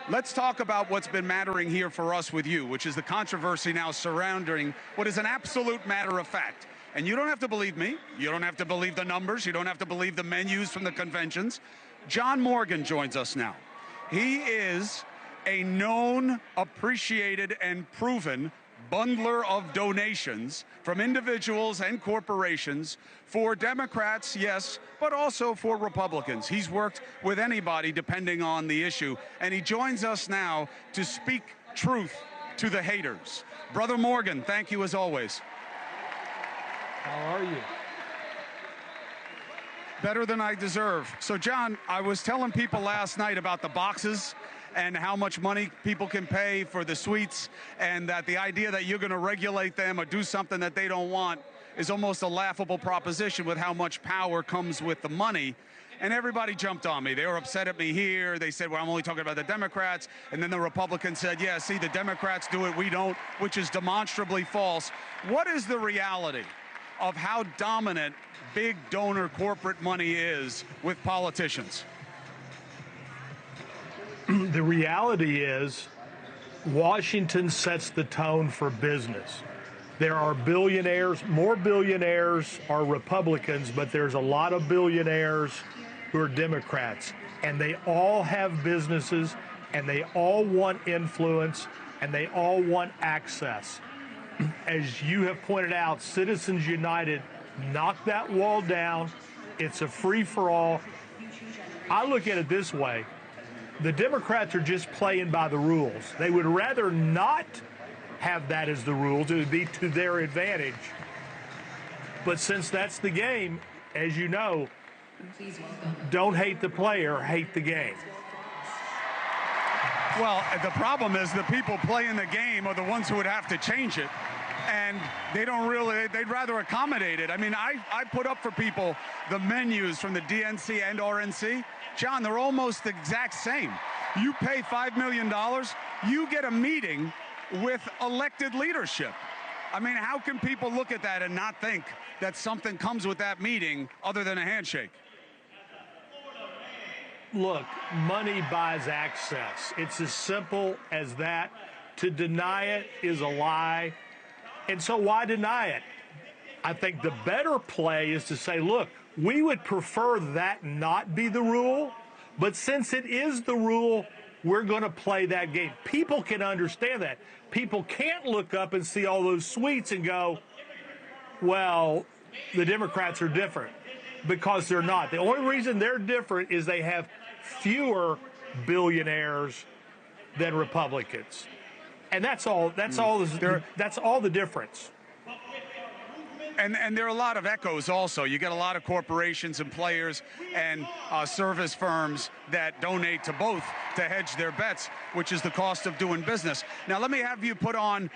Let's talk about what's been mattering here for us with you, which is the controversy now surrounding what is an absolute matter of fact. And you don't have to believe me. You don't have to believe the numbers. You don't have to believe the menus from the conventions. John Morgan joins us now. He is a known, appreciated, and proven bundler of donations from individuals and corporations for Democrats, yes, but also for Republicans. He's worked with anybody depending on the issue, and he joins us now to speak truth to the haters. Brother Morgan, thank you as always. How are you? Better than I deserve. So, John, I was telling people last night about the boxes and how much money people can pay for the suites, and that the idea that you're going to regulate them or do something that they don't want is almost a laughable proposition with how much power comes with the money. And everybody jumped on me. They were upset at me here. They said, well, I'm only talking about the Democrats. And then the Republicans said, yeah, see, the Democrats do it, we don't, which is demonstrably false. What is the reality of how dominant big donor corporate money is with politicians? The reality is Washington sets the tone for business. There are billionaires, more billionaires are Republicans, but there's a lot of billionaires who are Democrats. And they all have businesses, and they all want influence, and they all want access. As you have pointed out, Citizens United knocked that wall down. It's a free-for-all. I look at it this way. The Democrats are just playing by the rules. They would rather not have that as the rules. It would be to their advantage. But since that's the game, as you know, don't hate the player, hate the game. Well, the problem is the people playing the game are the ones who would have to change it. And they don't really, they'd rather accommodate it. I mean, I put up for people the menus from the DNC and RNC. John, they're almost the exact same. You pay $5 million, you get a meeting with elected leadership. I mean, how can people look at that and not think that something comes with that meeting other than a handshake? Look, money buys access. It's as simple as that. To deny it is a lie. And so why deny it? I think the better play is to say, look, we would prefer that not be the rule, but since it is the rule, we're going to play that game. People can understand that. People can't look up and see all those suites and go, well, the Democrats are different, because they're not. The only reason they're different is they have fewer billionaires than Republicans. And that's all. That's all the difference. And there are a lot of echoes also. You get a lot of corporations and players and service firms that donate to both to hedge their bets, which is the cost of doing business. Now, let me have you put on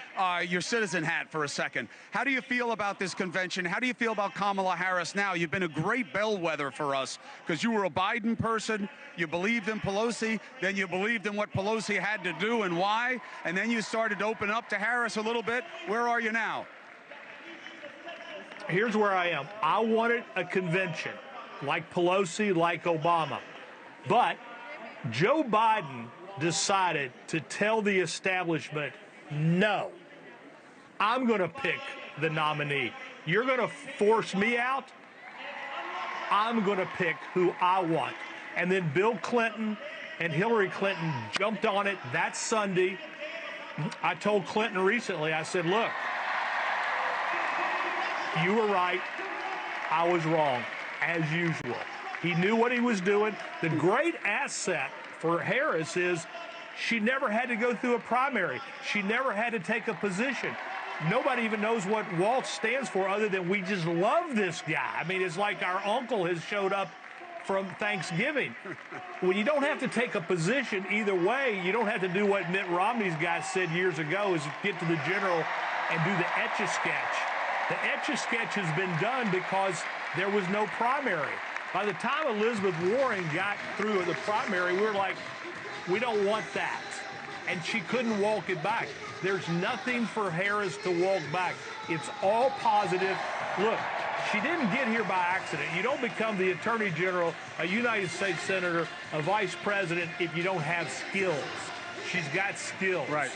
your citizen hat for a second. How do you feel about this convention? How do you feel about Kamala Harris now? You've been a great bellwether for us because you were a Biden person. You believed in Pelosi. Then you believed in what Pelosi had to do and why. And then you started to open up to Harris a little bit. Where are you now? Here's where I am. I wanted a convention like Pelosi, like Obama. But Joe Biden decided to tell the establishment, no, I'm going to pick the nominee. You're going to force me out. I'm going to pick who I want. And then Bill Clinton and Hillary Clinton jumped on it that Sunday. I told Clinton recently, I said, look, you were right. I was wrong, as usual. He knew what he was doing. The great asset for Harris is she never had to go through a primary. She never had to take a position. Nobody even knows what Waltz stands for other than we just love this guy. I mean, it's like our uncle has showed up from Thanksgiving. When you don't have to take a position either way, you don't have to do what Mitt Romney's guy said years ago, is get to the general and do the Etch-a-Sketch. The Etch-a-Sketch has been done because there was no primary. By the time Elizabeth Warren got through the primary, we were like, we don't want that. And she couldn't walk it back. There's nothing for Harris to walk back. It's all positive. Look, she didn't get here by accident. You don't become the Attorney General, a United States Senator, a Vice President if you don't have skills. She's got skills. Right.